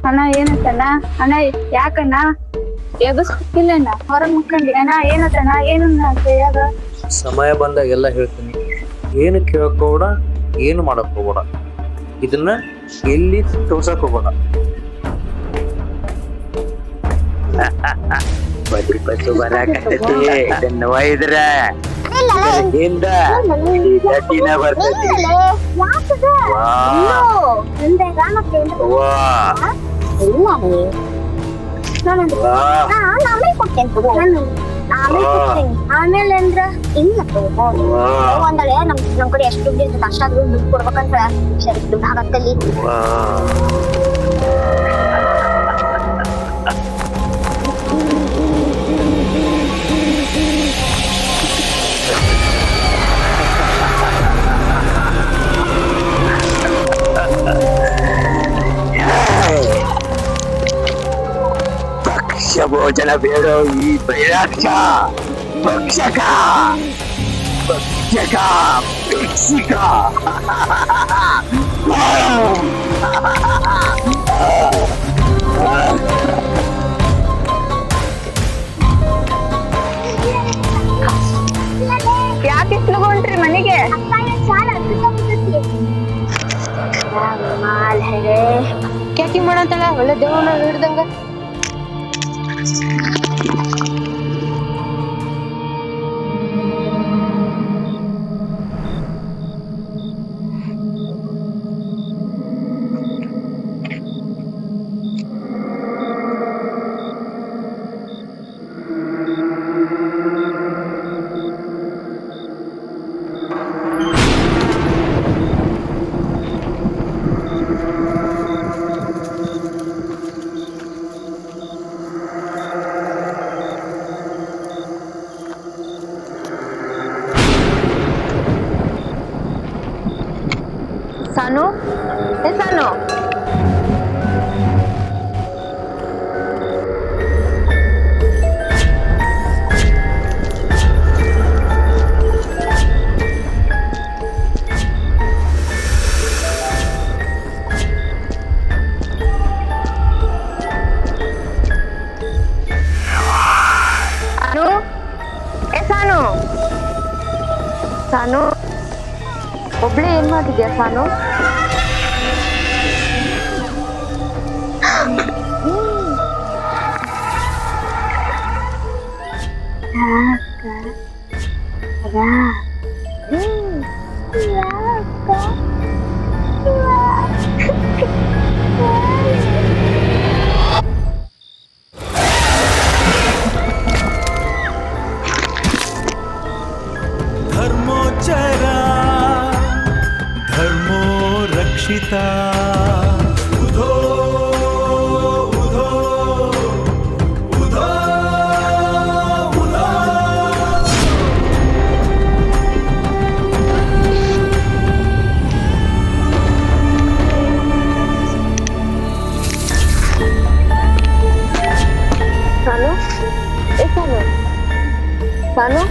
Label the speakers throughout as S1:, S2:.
S1: ಅಣ್ಣ ಏನಂತಣ್ಣ? ಅಣ್ಣ ಯಾಕಣ್ಣ ಎಗಸ್ಕಿಲ್ಲಣ್ಣ? ಹೊರ ಮುಕ್ಕಂಡಿ ಅಣ್ಣ ಏನಂತಣ್ಣ? ಏನನ್ನ ಕೈಯಾಗ
S2: ಸಮಯ ಬಂದಾಗ ಎಲ್ಲ ಹೇಳ್ತೀನಿ. ಏನು ಕೇಳಕ್ ಹೋಗ್ಬೇಡ, ಏನು ಮಾಡಕ್ ಹೋಗ್ಬೇಡ, ಇದನ್ನ ಎಲ್ಲಿ ತೋರ್ಸಕ್ ಹೋಗ್ಬೇಡ. ಬಡ್ಡಿ ಬಸ್ಸು ಬರಾಕತ್ತೈತಿ, ಇದನ್ನ ಒಯ್ದ್ರ ಹಿಂದ ಈ ಗಟ್ಟಿನ ಬರ್ತೈತಿ.
S1: ಆಮೇಲೆ ಅಂದ್ರ
S3: ಇಲ್ಲ ಒಂದಳೆ ನಮ್ ಕಡೆ ಎಷ್ಟು ದುಡ್ಡು ಇರ್ತದೆ ಅಷ್ಟಾದ್ರೂ ದುಡ್ಡು ಕೊಡ್ಬೇಕಂದ್ರ ಸರಿ ದುಡ್ಡು ಆಗತ್ತಲ್ಲಿ.
S2: ಭಕ್ಷ್ಯ ಭೋಜನ ಬೇಡೋ ಈ ಬೈರಾಕ್ಷ. ಭಕ್ಷಕ ಭಕ್ಷಕ ಭಿಕ್ಷಿಕ.
S1: ಯಾಕೆ ಇಸ್ಲುಗೊಂಡ್ರಿ ಮನೆಗೆ?
S3: ಕ್ಯಾಕಿ ಮಾಡಂತಳ ಒಳ್ಳೆ ದೇವನ ಹಿಡ್ದಂಗ.
S1: ಸಾನು ಏ ಸಾನು, ಸಾನು ಏ ಸಾನು, ಸಾನು ಒಬ್ಳೆ ಏನ್ ಮಾಡಿದ್ಯಾ ಸಾನು?
S4: ಧರ್ಮೋಚ್ಚರ ಧರ್ಮೋ ರಕ್ಷಿತಾ. ಉಧೋ ಉಧೋ ಉಧೋ ಉಧೋ.
S1: ಸಾನು ಏ ಸಾನು, ಸಾನು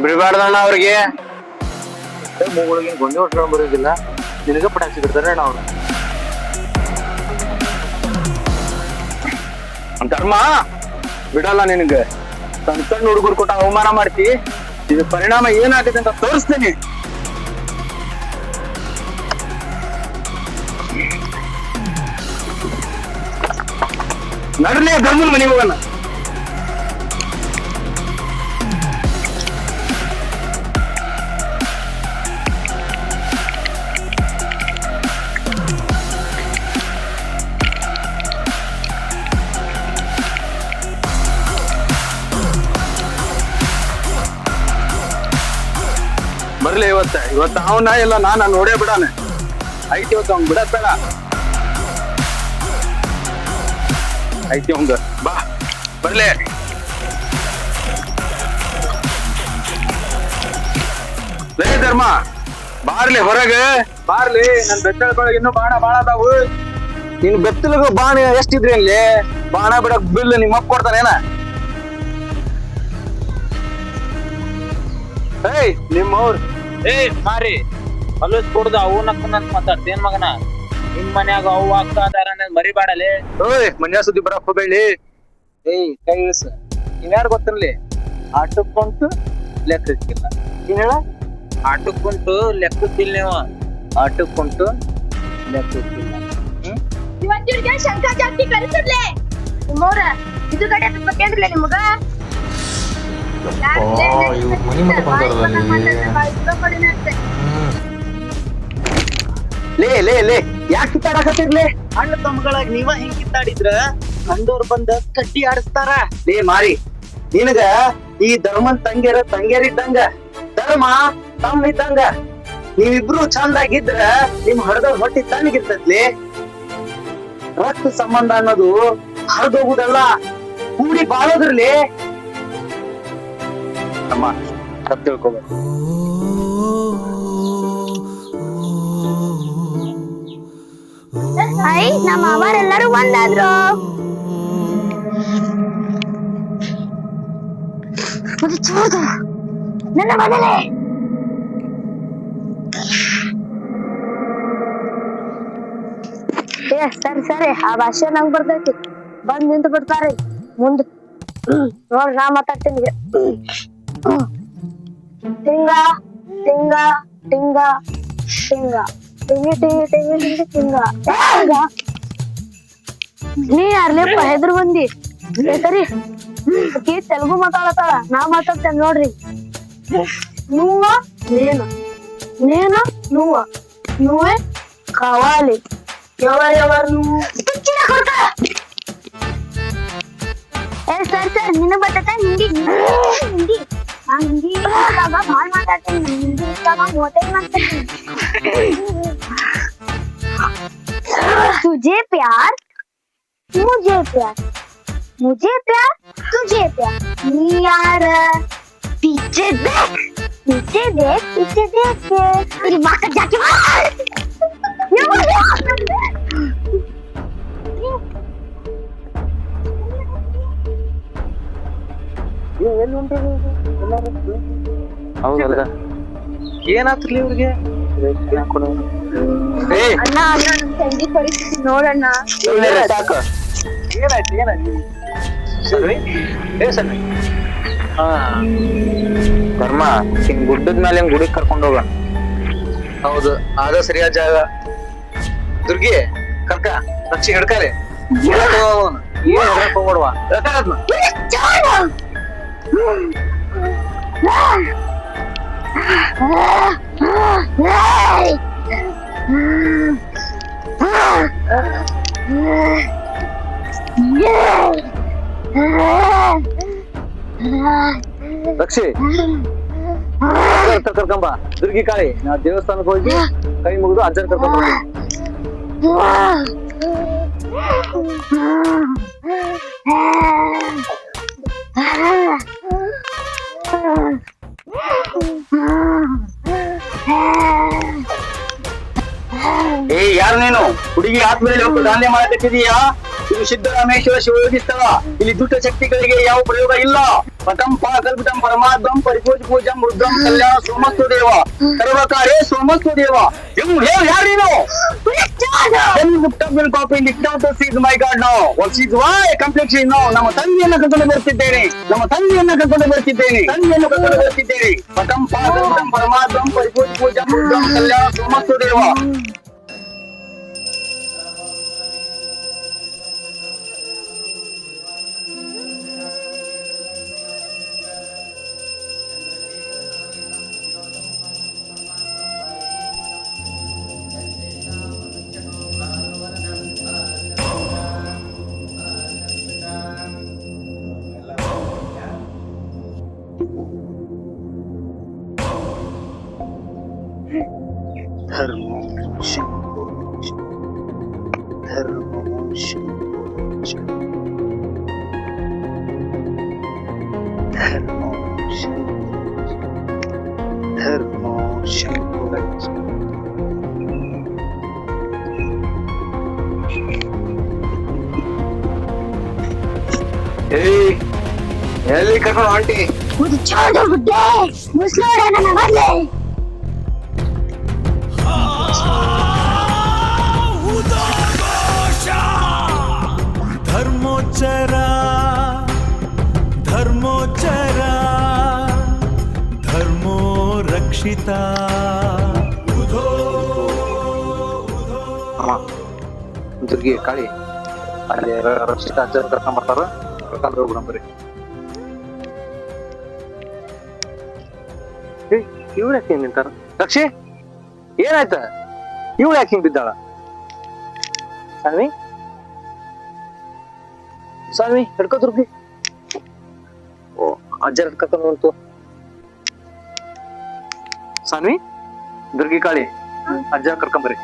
S2: ಬಿಡಬಾರ್ದಣ್ಣ ಅವ್ರಿಗೆ. ಮೂಗಳಿಗೆ ಗೊಂಡೆ ಹೊಟ್ಕೊಂಡು ಬರೋದಿಲ್ಲ, ನಿನಗ ಪಟಾಕಿ ಸಿಗಿರ್ತಾರೆ ಅಣ್ಣ ಅವ್ರು. ಧರ್ಮ ಬಿಡಲ್ಲ ನಿನಗೆ. ಸಣ್ಣ ಸಣ್ಣ ಹುಡುಗರು ಕೊಟ್ಟ ಅವಮಾನ ಮಾಡ್ತಿ. ಇದು ಪರಿಣಾಮ ಏನಾಗಿದೆ ಅಂತ ತೋರಿಸ್ತೀನಿ. ನಡ್ರಲೇ ಧರ್ಮನ್ ಮನೆಗೆ ಹೋಗೋಣ. ಬರ್ಲಿ ಇವತ್ತ ಅವನ ಎಲ್ಲ ನಾನ ನೋಡೇ ಬಿಡಾನೆ. ಐತಿ ಇವತ್ತು ಅವ್ನ್ ಬಿಡತ್ ಬೇಡ. ಐತಿ ಅವಂಗ ಬಾ ಬರ್ಲಿ. ಲೇ ಧರ್ಮ
S5: ಬಾರ್ಲಿ ಹೊರಗ ಬಾರ್ಲಿ ನನ್ ಬೆತ್ತಳಗೊಳಗೆ ಇನ್ನೂ ಬಾಣ ಬಾಳ ಅದಾವು. ನಿನ್ ಬೆತ್ತಲಿಗೂ ಬಾಣ ಎಷ್ಟಿದ್ರಿ ಅಲ್ಲಿ ಬಾಣ ಬಿಡಕ್ ಬಿಲ್ ನಿಮ್ಮ ಅಪ್ಪ ಕೊಡ್ತಾನೇನ? ಏಯ್ ನಿಮ್ಮವ್ರ
S6: ಮಾರಿ ಹೊಲಸ್ ಕೊಡ್ದು ಅವನ ಮಾತಾಡ್ತೇನ್ ಮಗನ? ನಿಮ್ ಮನ್ಯಾಗ ಅವು ಅಕ್ಕ ಅದಾರ ಮರಿಬಾಡಲೆ.
S5: ಓಯ್ ಮನ್ಯಾ ಸುದ್ದಿ ಬರಕ್ ಹೋಗ್ಬೇಡಿ. ಏಯ್ ಕೈ ಇಳಿಸ. ಇನ್ಯಾರು ಗೊತ್ತಿರ್ಲಿ ಆಟಕ್ಕುಂಟು ಲೆಕ್ಕಕ್ಕಿಲ್ಲ. ಏನ್ ಹೇಳ?
S6: ಆಟಕ್ಕುಂಟು ಲೆಕ್ಕಕ್ಕಿಲ್ಲ ನೀವು.
S5: ಆಟಕ್ಕುಂಟು ಲೆಕ್ಕಕ್ಕಿಲ್ಲ.
S3: ಇವತ್ತಿಗೆ ಶಂಕ ಜಾಸ್ತಿ ಕಲಿಸಿರ್ಲೆ ನಿಮ್ಮವ್ರ ಇದು ಕಡೆ ಬೇಕೇನ್ರಲ್ಲ ನಿಮಗ
S7: ಇವ್ರ ಮನಿ ಮಠ ಬಂದಾರಲ್ಲ
S5: ಲೇ ಲೇ ಲೇ ಯಾಕೆ ಕಿತ್ತಾಡಕತ್ತಿರ್ಲಿ? ಅಣ್ಣ ತಮ್ಮಗಳಾಗಿ ನೀವ ಹಿಂಗ್ ಕಿತ್ತಾಡಿದ್ರ ಕಂಡೋರ್ ಬಂದ ಕಡ್ಡಿ ಆಡಿಸ್ತಾರ. ಲೇ ಮಾರಿ ನಿನಗ ಈ ಧರ್ಮನ್ ತಂಗ್ಯಾರ ಇದ್ದಂಗ, ಧರ್ಮ ತಮ್ಮ ಇದ್ದಂಗ. ನೀವಿಬ್ರು ಚಂದಾಗಿದ್ರ ನಿಮ್ ಹಡದವ್ರ ಹೊಟ್ಟಿ ತಣ್ಣಗಿರ್ತೈತ್ಲಿ. ರಕ್ತ ಸಂಬಂಧ ಅನ್ನೋದು ಹರಿದೋಗುದಲ್ಲ, ಕೂಡಿ ಬಾಳೋದ್ರಲ್ಲಿ. ಅಮ್ಮ ತಪ್ಪು ತಿಳ್ಕೊಬೇಕು.
S3: ಐ ನಮ್ಮ ಅವರೆಲ್ಲರೂ ಒಂದಾದ್ರು. ನನ್ನ ಮಗನೇ ಸರಿ ಸರಿ ಆ ಭಾಷೆ ನಂಗ್ ಬರ್ತೈತಿ. ಬಂದ್ ನಿಂತು ಬಿಡ್ತಾರಿ ಮುಂದ್. ನೋಡ್ರಿ ನಾ ಮಾತಾಡ್ತೀನಿ. ಟಿಂಗ ಟಿಂಗ ಟಿಂಗ ಟಿಂಗ ಟಿಂಗಿ ಟಿಂಗಿ ಟಿಂಗಿ ಟಿಂಗಿ ಟಿಂಗ ಟಿಂಗ. ನೀ ಯಾರ್ಲೇಪ್ಪ ಹೆದ್ರ ಬಂದಿ? ಸರಿ ಆಕಿ ತೆಲುಗು ಮಾತಾಡತಾಳ, ನಾ ಮಾತಾಡ್ತೇನೆ ನೋಡ್ರಿ. నువ్వ నేను నేను నువ్వ నువ్వే కావాలి. ఎవరెవరు నువ్వు? ಸರ್ ಸರ್ ನಿನ್ನ ಬರ್ತೈತೆ ಹಿಂದಿ? ಹಿಂದಿ ನಾನು ಹಿಂದಿ ಭಾಳ ಮಾತಾಡ್ತೀನಿ. ಹಿಂದಿ ಇದ್ದಾಗ ಮೂವತ್ತೈದು ಮಾತಾಡ್ತೀನಿ. तुझे प्यार मुझे प्यार मुझे प्यार तुझे प्यार. नी यार पीछे देख पीछे देख पीछे देख तेरी माँ का जाके मार.
S5: ಹೌದಲ್ಲ ಏನಾತ್ರಿ ಇವ್ರಿಗೆ?
S1: ಅಣ್ಣ ಅಣ್ಣ ನಮ್ ತಂಗಿ ಪರಿಸ್ಥಿತಿ ನೋಡಣ್ಣ.
S5: ಸಾಕು. ಏನಾಯ್ತು ಏನಾಯ್ತು? ಸರಿ ಸರಿ. ಹಾ ಧರ್ಮ ಹಿಂಗ್ ಗುಡ್ಡದ ಮೇಲೆ ಹಿಂಗ್ ಗುಡಿಗೆ ಕರ್ಕೊಂಡ್ ಹೋಗ. ಹೌದು ಅದ ಸರಿಯಾದ ಜಾಗ. ದುರ್ಗಿ ಕರ್ಕ ರಕ್ಷಿ ಹಿಡ್ಕಾಲೆ. ಏನ್ ಹೋಗ್ಬಿಡುವ ರಕ್ಷಿ ಕರ್ಕೊಂಬ. ದುರ್ಗಿ ಕಾಳಿ ನಾ ದೇವಸ್ಥಾನಕ್ಕೆ ಹೋಗಿ ಕೈ ಮುಗಿದು ಅಜ್ಜನ್ ಕರ್ಕೊಂಡ್ ಏ ಯಾರು ನೀನು? ಹುಡುಗಿ ಆತ್ಮದಲ್ಲಿ ಹೋಗಿ ದಾನ್ಯ ಮಾಡಕತ್ತಿದೀಯಾ? ಇದು ಸಿದ್ದರಾಮೇಶ್ವರ ಶಿವಯೋಗಿಸ್ತವ. ಇಲ್ಲಿ ದುಷ್ಟ ಶಕ್ತಿಗಳಿಗೆ ಯಾವ ಪ್ರಯೋಗ ಇಲ್ಲ. ಪಟಂ ಪಾಕಲ್ಪಿತಂ ಪರಮಾತ್ಮಂ ಪರಿಪೂಜ ಪೂಜಂ ರುದ್ರಂ ಕಲ್ಯಾಣ ಸೋಮಸ್ತು ದೇವ ಸರ್ವಕಾರ್ಯ ಸೋಮಸ್ತು ದೇವ. ಯಾರು ನೀನು? My god no what is why complex no. ನಮ್ಮ ತಂದೆಯನ್ನ ಕರ್ಕೊಂಡು ಬರ್ತಿದ್ದೇನೆ, ನಮ್ಮ ತಂದೆಯನ್ನ ಕರ್ಕೊಂಡು ಬರ್ತಿದ್ದೇನೆ, ತಂದೆಯನ್ನು ಕರ್ಕೊಂಡು ಬರ್ತಿದ್ದೇನೆ. ಪಟಂ ಪಾಕಲ್ಪಿತಂ ಪರಮಾತ್ಮಂ ಪರಿಪೂಜ ಪೂಜಂ ರುದ್ರಂ ಕಲ್ಯಾಣ ಸೋಮಸ್ತು ದೇವ. धर्म धर्म ಏಯ್ ಎಲ್ಲಿ ಕರ್ಕೊಂಡು ಆಂಟಿ
S3: ಮುಚ್ಚಾಡು ಬುಡ್ಡೆ ಮುಸ್ಲೋಡ ನನ್ನ ಬರ್ಲೆ
S4: ಧರ್ಮೋಚ್ಚರ ಧರ್ಮೋಚ್ಚರ ಧರ್ಮೋ ರಕ್ಷಿತ
S2: ದುರ್ಗಿ ಕಾಳಿ ಅಲ್ಲಿ ರಕ್ಷಿತ ಅಜ್ಜರ್ ಕರ್ಕೊಂಡ್ ಬರ್ತಾರ ಕರ್ಕೊಂಡ್ ಹೋಗ್ಬಿಡಂ ಬರ್ರಿ. ಇವ್ರು ಯಾಕೆ ಹಿಂಗ್ ನಿಂತಾರ? ರಕ್ಷಿ ಏನಾಯ್ತ? ಇವ್ಳು ಯಾಕೆ ಹಿಂಗ್ ಬಿದ್ದಾಳ? ಸ್ವಾಮಿ ಸ್ವಾಮಿ ಹಿಡ್ಕೋ ದುರ್ಗಿ. ಓ ಅಜ್ಜರ್ ಕರ್ಕೊಂಡ್ ಬಂತು. ಸ್ವಾಮಿ ದುರ್ಗಿ ಕಾಳಿ ಅಜ್ಜ ಕರ್ಕೊಂಡ್ ಬರ್ರಿ.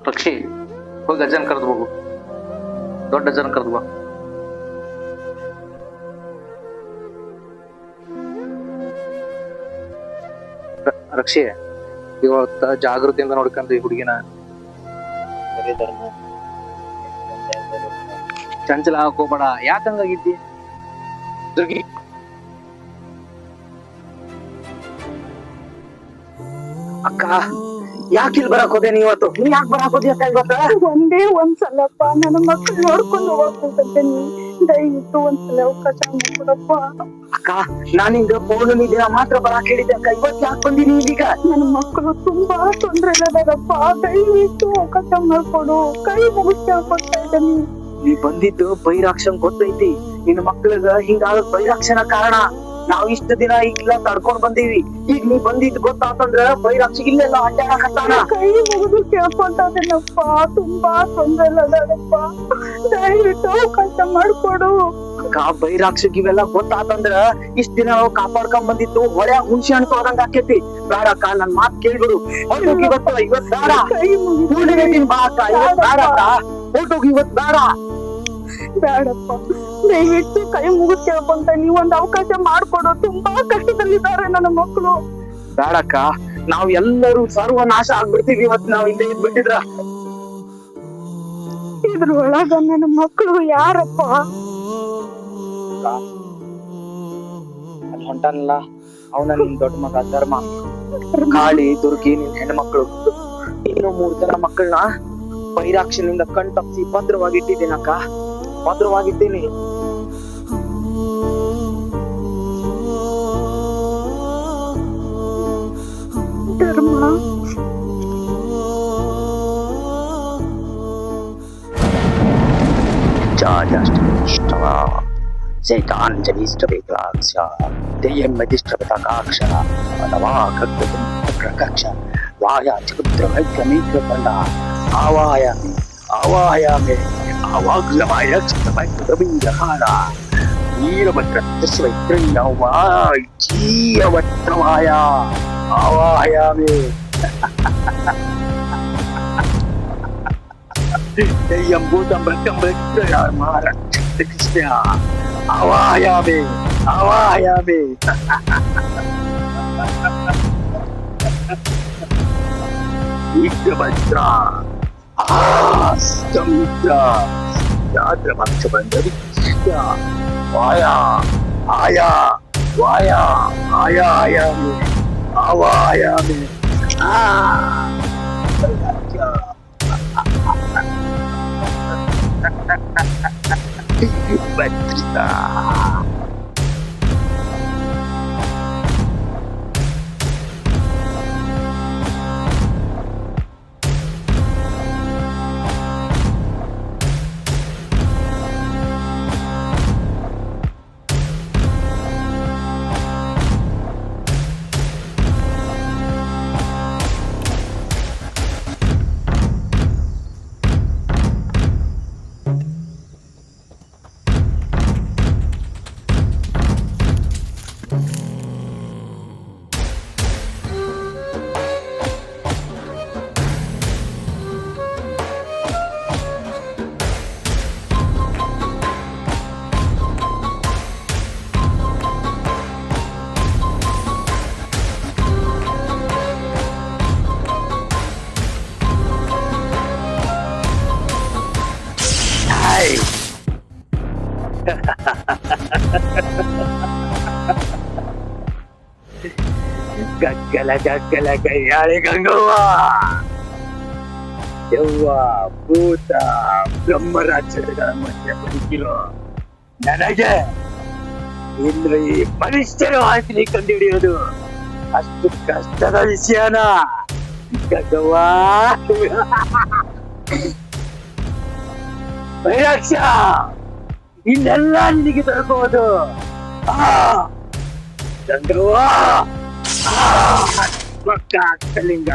S2: ಪಕ್ಷಿ ಹೋಗಿ ಅಜ್ಜನ್ ಕರೆದು ಹೋಗು, ದೊಡ್ಡ ಅಜ್ಜನ್ ಕರೆದು ಬಾ. ರಕ್ಷಿ ಇವತ್ತ ಜಾಗೃತಿಯಿಂದ ನೋಡ್ಕಂತ ಈ ಹುಡುಗಿನ. ಚಂಚಲ ಹಾಕೋಬೇಡ. ಯಾಕಂಗಾಗಿದ್ದಿ ದುರ್ಗಿ?
S5: ಅಕ್ಕ ಯಾಕೆ ಇಲ್ಲಿ ಬರಕ್ ಹೋದೆ ನೀವತ್ತು? ನೀ ಯಾಕೆ ಬರಕ್ ಹೋದಿ ಅಂತ ಗೊತ್ತಾ?
S1: ಒಂದೇ ಒಂದ್ಸಲಪ್ಪ ನನ್ನ ಮಕ್ಕಳು ನೋಡ್ಕೊಂಡು ಹೋಗ್ಬೇಕಂತೀನಿ. ದಯವಿಟ್ಟು ಒಂದ್ಸಲ ಅವಕಾಶ ಮಾಡ್ಕೊಡಪ್ಪ.
S5: ಅಕ್ಕ ನಾನಿಂದ ಪೌರ್ಣಮಿ ದಿನ ಮಾತ್ರ ಬರಕ್ ಹೇಳಿದ್ದೆ ಅಕ್ಕ, ಇವತ್ತು ಯಾಕೆ ಬಂದಿನಿ ಇದೀಗ?
S1: ನನ್ನ ಮಕ್ಕಳು ತುಂಬಾ ತೊಂದ್ರೆಲ್ಲದಾರಪ್ಪ. ದಯವಿಟ್ಟು ಅವಕಾಶ ಮಾಡ್ಕೊಡು. ಕೈ ಮುಗಿಸ್ ಕೇಳ್ಕೊಡ್ತಾ ಇದ್ದೀನಿ.
S5: ನೀ ಬಂದಿದ್ದು ಬೈರಾಕ್ಷನ್ ಗೊತ್ತೈತಿ. ನಿನ್ನ ಮಕ್ಳಿಗ ಹಿಂಗಾಗಕ್ ಬೈರಾಕ್ಷನ ಕಾರಣ. ನಾವ್ ಇಷ್ಟ ದಿನ ಇಲ್ಲ ತಡ್ಕೊಂಡ್ ಬಂದೀವಿ. ಈಗ ನೀ ಬಂದಿದ್ ಗೊತ್ತಾತಂದ್ರ ಬೈರಾಕ್ಷಿ ಇಲ್ಲೆಲ್ಲ ಅಡ್ಡಾಡಕತ್ತಾನ.
S1: ಕೈ ಮುಗಿದು ಕೇಳ್ಕೊಳ್ತಾ ಇದ್ದೀನಪ್ಪ. ತುಂಬಾ ತೊಂದ್ರೆಲ್ಲದಾರಪ್ಪ. ದಯವಿಟ್ಟು ಅವಕಾಶ ಮಾಡ್ಕೊಡು.
S5: ಅಕ್ಕ ಬೈರಾಕ್ಷಿಗ್ ಇವೆಲ್ಲ ಗೊತ್ತಾತಂದ್ರ ಇಷ್ಟ ದಿನ ನಾವು ಕಾಪಾಡ್ಕೊಂಡ್ ಬಂದಿತ್ತು ಹೊಳ್ಯಾಗ ಹುಣ್ಸೆ ಹಣ್ಣು ತೊಗೊಂಡಂಗ ಆಕೇತಿ. ಬೇಡಕ್ಕ ನನ್ ಮಾತ್ ಕೇಳ್ಬಿಡು. ಹೊರ್ಟೋಗಿ ಇವತ್ತು ಇವತ್ ಬೇಡ.
S1: ಕೈ ಮುಗಿದು
S5: ಕೂಡಿಗೆ ಬಾ ಅಕ್ಕ, ಇವತ್ ಬೇಡಕ್ಕ. ಹೊರ್ಟೋಗಿ ಇವತ್ ಬೇಡ.
S1: ಬೇಡಪ್ಪ, ದಯವಿಟ್ಟು ಕೈ ಮುಗಿದು ಕೇಳ್ಕೊಂತ ನೀವೊಂದು ಅವಕಾಶ ಮಾಡ್ಕೊಡು. ತುಂಬಾ ಕಷ್ಟದಲ್ಲಿದ್ದಾರೆ ನನ್ನ ಮಕ್ಕಳು.
S5: ಬೇಡಕ್ಕ, ನಾವ್ ಎಲ್ಲರೂ ಸರ್ವನಾಶ ಆಗ್ಬಿಡ್ತೀವಿ ಇವತ್ ನಾವ್ ಇಲ್ಲೇ ಇದ್ಬಿಟ್ಟಿದ್ರ.
S1: ಇದ್ರೊಳಗ ನನ್ನ ಮಕ್ಕಳು ಯಾರಪ್ಪ?
S5: ಅಲ್ಲಿ ಹೊಂಟಾನಲ್ಲ ಅವನ ನಿನ್ ದೊಡ್ಡ ಮಗ ಧರ್ಮ, ಕಾಳಿ, ದುರ್ಗಿ ನಿನ್ ಹೆಣ್ಮಕ್ಳು. ಇನ್ನು 3 ಜನ ಮಕ್ಕಳನ್ನ ಬೈರಾಕ್ಷನಿಂದ ಕಣ್ ತಪ್ಪಿಸಿ ಭದ್ರವಾಗಿಟ್ಟಿದ್ದೀನಕ್ಕ, ಭದ್ರವಾಗಿದ್ದೀನಿ.
S1: ಧರ್ಮ
S5: ಶೈತಾಂಜಲಿಷ್ಟವೇಕಾಕ್ಷ ದೆಯ್ಯಮ್ಮದಿಷ್ಟಪತಾಕಾಕ್ಷ ಅಥವಾ ಪ್ರಕಕ್ಷ ವಾಯಾಚಕುದ್ರಮೈಕ್ರಮೈಕ್ರಪಂಡ ಆವಾಯಾಮಿ ಆವಾಯಾಮೆ ಆವಾಗ್ಲಮಾಯ ಚಿತ್ತಮೈಕ್ರಮೀಯಹಾರ ನೀರಭದ್ರಸ್ವೈತ್ರಯ್ಯವಾಜೀಯವತ್ರವಾಯ ಆವಾಯಾಮೆ ದೆಯ್ಯಂಭೂತಂ ಭೃತ್ಯಂ ಕೃಷ್ಣ ಆವಾಯಾಮೆ ಆವಾಯಾಮೆ ವಿಘ್ನಭದ್ರ ಸಮುದ್ರ ಯಾತ್ರಮಕ್ಷ ಬಂದರಿ ವಾಯಾ ಆಯಾ ವಾಯಾ ಆಯಾಯಾಮೆ ಆವಾಯಾಮೆ ಭದ್ರಿತಾ
S2: ಗಗ್ಗಲ ಕೈಯಾಳಿ ಗಂಗವ್ವ ಯವ್ವ ಭೂತ ಬ್ರಹ್ಮರಾಕ್ಷಸಗಳ ಮಧ್ಯೆ ಬದುಕಿರೋ ನನಗೆ ಇನ್ನು ಈ ಮನುಷ್ಯರ ವಾಸನೆ ಕಂಡುಹಿಡಿಯೋದು ಅಷ್ಟು ಕಷ್ಟದ ವಿಷಯನ ಗಂಗವ್ವ ವೈರಾಕ್ಷ ಇನ್ನೆಲ್ಲ ನಿನಗೆ ದೊರಕುವುದು ಗಂಗವ್ವ ಪಕ್ಕ ಕಲಿಂಗ